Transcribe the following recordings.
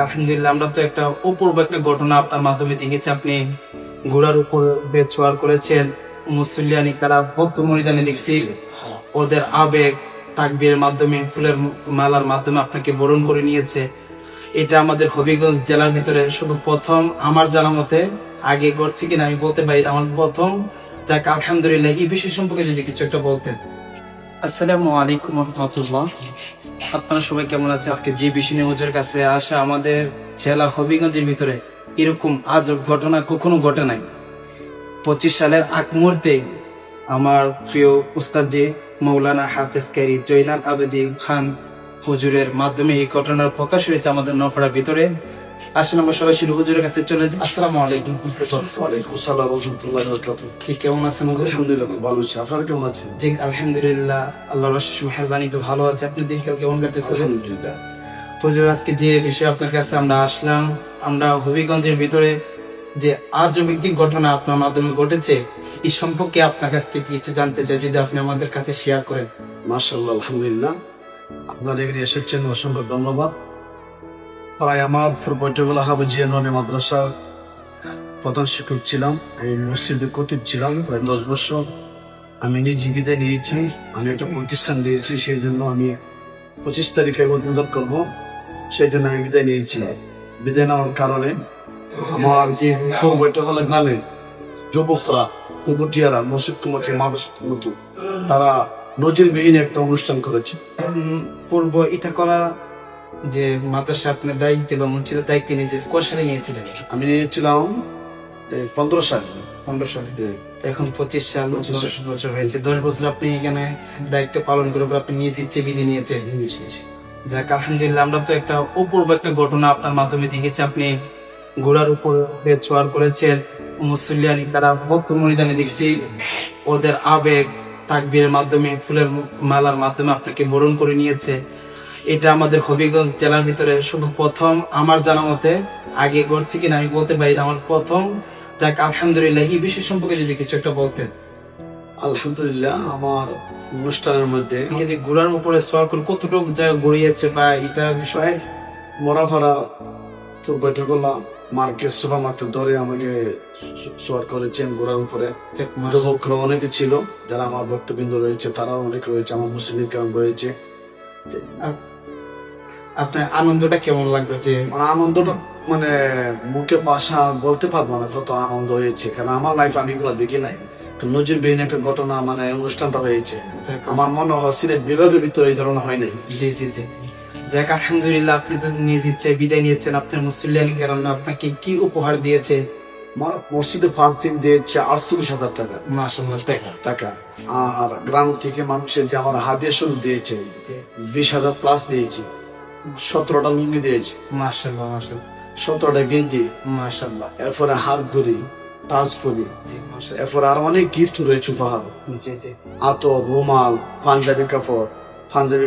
আলহামদুলিল্লাহ, আমরা তো একটা অপূর্ব একটা ঘটনা আপনার মাধ্যমে দেখেছি। আপনি ঘোড়ার উপর বেচওয়ার করেছেন, মুসল্লিয়ানি তারা ভক্ত মরিদানে দেখছি ওদের আবেগ তাকবীরের মাধ্যমে, ফুলের মালার মাধ্যমে আপনাকে বরণ করে নিয়েছে। এটা আমাদের হবিগঞ্জ জেলার ভিতরে শুধু প্রথম, আমার জানা মতে। আগে করছি কিনা আমি বলতে পারি না, আমার প্রথম। যাক আলহামদুলিল্লাহ, এই বিষয় সম্পর্কে যদি কিছু একটা বলতেন। আসসালামু আলাইকুম রহমতুল্লাহ। আপনারা সবাই কেমন আছেন? আজকে যে বিষয় নিয়ে হুজুরের কাছে আসা, আমাদের জেলা হবিগঞ্জের ভিতরে এরকম আজব ঘটনা কখনো ঘটে নাই। 25 সালের আগ মুহূর্তে আমার প্রিয় উস্তাদজি মৌলানা হাফেজ কারি জয়নাল আবেদিন খান হুজুরের মাধ্যমে এই ঘটনার প্রকাশ হয়েছে আমাদের নফড়ার ভিতরে। আসলে আমরা সরাসরি হুজুরের কাছে চলে যাই। আসসালামু আলাইকুম। ঠিক কেমন আছেন হুজুর? আলহামদুলিল্লাহ ভালো আছি। আপনারা কেমন আছেন? জি আলহামদুলিল্লাহ, আল্লাহর অশেষ মেহেরবানি তো ভালো আছে। আপনি দিনকাল কেমন কাটতেছে? আলহামদুলিল্লাহ। হুজুর, আজকে যে বিষয়ে আপনার কাছে আমরা আসলাম, আমরা হবিগঞ্জের ভিতরে যে আজব একটি ঘটনা আপনার মাধ্যমে ঘটেছে, এই সম্পর্কে আপনার কাছ থেকে কিছু জানতে চাই, যদি আপনি আমাদের কাছে শেয়ার করেন। মাশাআল্লাহ, আলহামদুলিল্লাহ। আপনারা এখানে এসেছেন, অসংখ্য ধন্যবাদ। প্রায় আমার পূর্বটগুলা হাফেজিয়া ননী মাদ্রাসার প্রধান শিক্ষক ছিলাম, এই মসজিদের খতিব ছিলাম প্রায় 10 বছর। আমি নিজে বিদায় নিয়েছি, আমি একটা প্রতিষ্ঠান দিয়েছি, সেই জন্য আমি 25 তারিখে উদ্বোধন করবো, সেই জন্য আমি বিদায় নিয়েছি। বিদায় নেওয়ার কারণে আমার যে পূর্বটগলা গ্রামে যুবকরা, কুকুটিয়ারা, মসজিদ কমিটি, মাদ্রাসা কমিটি, তারা নজিরবিহীন একটা অনুষ্ঠান করেছে। পূর্ব এটা করা যে মাদ্রাসা আপনার দায়িত্বে বা মসজিদের দায়িত্বে নিয়েছে, কয় সালে নিয়েছিলেন? আমি নিয়েছিলাম 15 সাল। 15 সালে। এখন 25 সাল, 10 বছর হয়েছে। 10 বছর আপনি এখানে দায়িত্ব পালন করে আপনি নিজ ইচ্ছে বিধি নিয়েছেন। যাক আলহামদুলিল্লাহ, আমরা তো একটা অপূর্ব একটা ঘটনা আপনার মাধ্যমে দেখেছি। আপনি ঘোড়ার উপর বেচওয়ার করেছেন, মুসল্লিয়ানি তারা ভক্ত মরিদানে দেখছি ওদের আবেগ তাকবীরের মাধ্যমে, ফুলের মালার মাধ্যমে আপনাকে বরণ করে নিয়েছে। এটা আমাদের হবিগঞ্জ জেলার ভিতরে শুধু প্রথম, আমার জানা মতে। আগে করছি কিনা আমি বলতে পারি না, আমার প্রথম। যাক আলহামদুলিল্লাহ, এই বিষয় সম্পর্কে যদি কিছু একটা বলতেন। আলহামদুলিল্লাহ, আমার অনুষ্ঠানের মধ্যে এই যে ঘোড়ার উপরে সওয়ার করে কতটুকু জায়গা গড়িয়েছে বা এটা বিষয়ে মরাফাড়া পূর্বটগলা মার্কেট, সুপার মার্কেট ধরে আমাকে সোয়ার করেছেন ঘোড়ার উপরে। যুবকরা অনেকে ছিল, যারা আমার ভক্তবৃন্দ রয়েছে, তারাও অনেক রয়েছে, আমার মুসলিম কেমন রয়েছে। আপনার আনন্দটা কেমন লাগলো? যে মানে আনন্দটা মানে মুখে ভাষা বলতে পারবো না কত আনন্দ হয়েছে, কারণ আমার লাইফ আমি এগুলো দেখি নাই। নজিরবিহীন একটা ঘটনা, মানে অনুষ্ঠানটা হয়েছে। আমার মনে হয় সিলেট বিভাগের ভিতরে এই ধরনের হয় নাই। জি জি জি। যাক আলহামদুলিল্লাহ, আপনি তো নিজ ইচ্ছায় বিদায় নিয়েছেন। আপনার মুসল্লিয়ানি কারণ আপনাকে কি উপহার দিয়েছে? মসজিদে পার্থিব দিয়েছে 48,000 টাকা। মাশাআল্লাহ। টাকা। আর গ্রাম থেকে মানুষের যে আমার হাদিয়া শুরু দিয়েছে 20,000 প্লাস দিয়েছি। 17টা লুঙ্গি দিয়েছি, মাশাআল্লাহ মাশাআল্লাহ 17টা গেঞ্জি, মাশাআল্লাহ। এরপরে হাত ঘড়ি, টাচ ঘড়ি, জি মাশাআল্লাহ। এরপরে আর অনেক গিফট রয়েছে উপহার। জি জি আতর, রুমাল, পাঞ্জাবি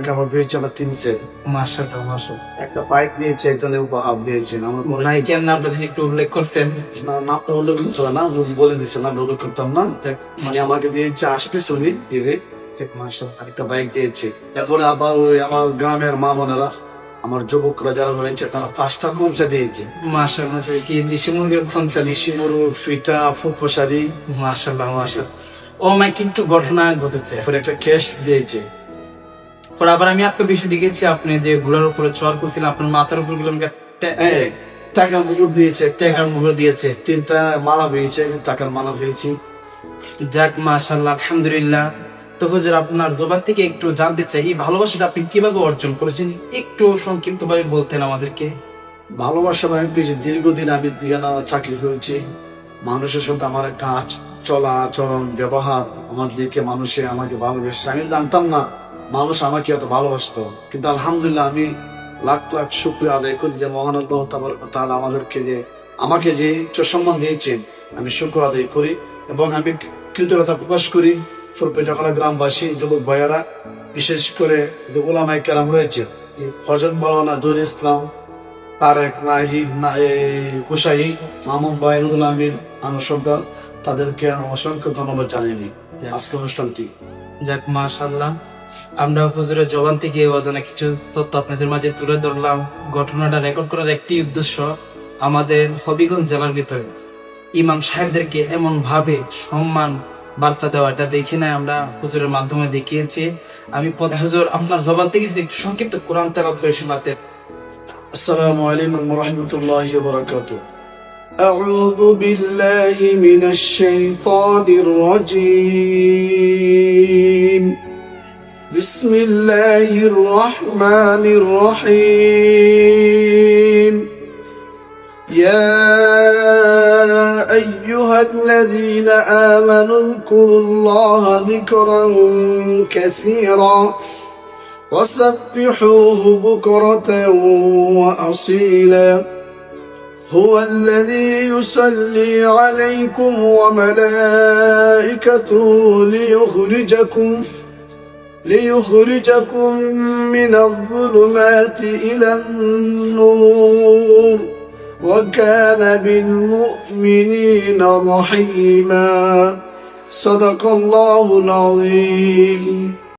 কাপড় দিয়েছে আমার 3 সেট। মাশাআল্লাহ মাশাআল্লাহ। একটা বাইক দিয়েছে, একজনে উপহার দিয়েছেন। আমার নায়িকার নামটা যদি একটু উল্লেখ করতেন। নামটা উল্লেখ করতে না, বলে দিচ্ছে না, উল্লেখ করতাম না। যাক মানে আমাকে দিয়েছে 80 সোনি দিয়ে মাশাআল্লাহ। আরেকটা বাইক দিয়েছে। এরপরে আবার ওই আমার গ্রামের মা বোনেরা, আমার যুবকরা যারা রয়েছে, তারা 5টা কঞ্চা দিয়েছে। মাশাআল্লাহ। কি দেশি মুরগির খঞ্চা? দেশি মরু, ফিটা, ফুটফসারি। মাশাআল্লাহ মাশাআল্লাহ। ও মাই, কিন্তু ঘটনা ঘটেছে। এরপরে একটা ক্যাশ দিয়েছে। পরে আবার আমি একটা বিষয় দেখেছি, আপনি যে ঘোড়ার উপরে চড় করছিলেন, আপনার মাথার উপর গুলো টাকা মুকুট দিয়েছে, টাকার মুহূর্ত দিয়েছে। 3টা মালা পেয়েছে, টাকার মালা পেয়েছি। যাক মাশাআল্লাহ আলহামদুলিল্লাহ। তো হুজুর, আপনার জবান থেকে একটু জানতে চাই, এই ভালোবাসাটা আপনি কিভাবে অর্জন করেছেন, একটু সংক্ষিপ্ত ভাবে বলতেন আমাদেরকে। ভালোবাসা আমি পেয়েছি, দীর্ঘদিন আমি চাকরি করেছি। মানুষের সাথে আমার একটা চলা আচরণ, ব্যবহার, আমার দিকে মানুষে আমাকে ভালোবেসে। আমি জানতাম না মানুষ আমাকে এত ভালোবাসতো, কিন্তু আলহামদুলিল্লাহ আমি লাখ লাখ শুকরিয়া আদায় করি যে মহান আল্লাহ তাআলা আমাকে যে সম্মান দিয়েছেন, আমি শুকর আদায় করি এবং আমি কৃতজ্ঞতা প্রকাশ করি। ফুলপেটাখলা গ্রামবাসী, যুবক ভাইয়ারা, বিশেষ করে যে উলামায়ে কেরাম রয়েছে, হযরত মাওলানা জহুরুল ইসলাম, তারেক, কুশাই, মামুন ভাই, নুরুল আমিন, আনোয়ার সর্দার, তাদেরকে অসংখ্য ধন্যবাদ জানিয়ে আজকে অনুষ্ঠানটি। যাক মাশাআল্লাহ। আমরা হুজুরের জবান থেকে অজানা কিছু তথ্য আপনাদের মাঝে তুলে ধরলাম। ঘটনাটা রেকর্ড করার একটি উদ্দেশ্য, আমাদের হবিগঞ্জ জেলার ভিতরে ইমাম সাহেবদেরকে এমন ভাবে সম্মান বার্তা দেওয়া, এটা দেখি না, আমরা হুজুরের মাধ্যমে দেখিয়েছি। আমি হুজুর আপনার জবান থেকে যদি একটু সংক্ষিপ্ত কোরআন তেলাওয়াত করে শোনাতে। আসসালামু আলাইকুম ওয়া রাহমাতুল্লাহি ওয়া বারাকাতুহু। أعوذ بالله من الشيطان الرجيم. بسم الله الرحمن الرحيم. يا أيها الذين آمنوا اذكروا الله ذكرا كثيرا وسبحوه بكرة وأصيلا. هو الذي يصلي عليكم وملائكته ليخرجكم من الظلمات إلى النور وكان بالمؤمنين رحيما. صدق الله العظيم.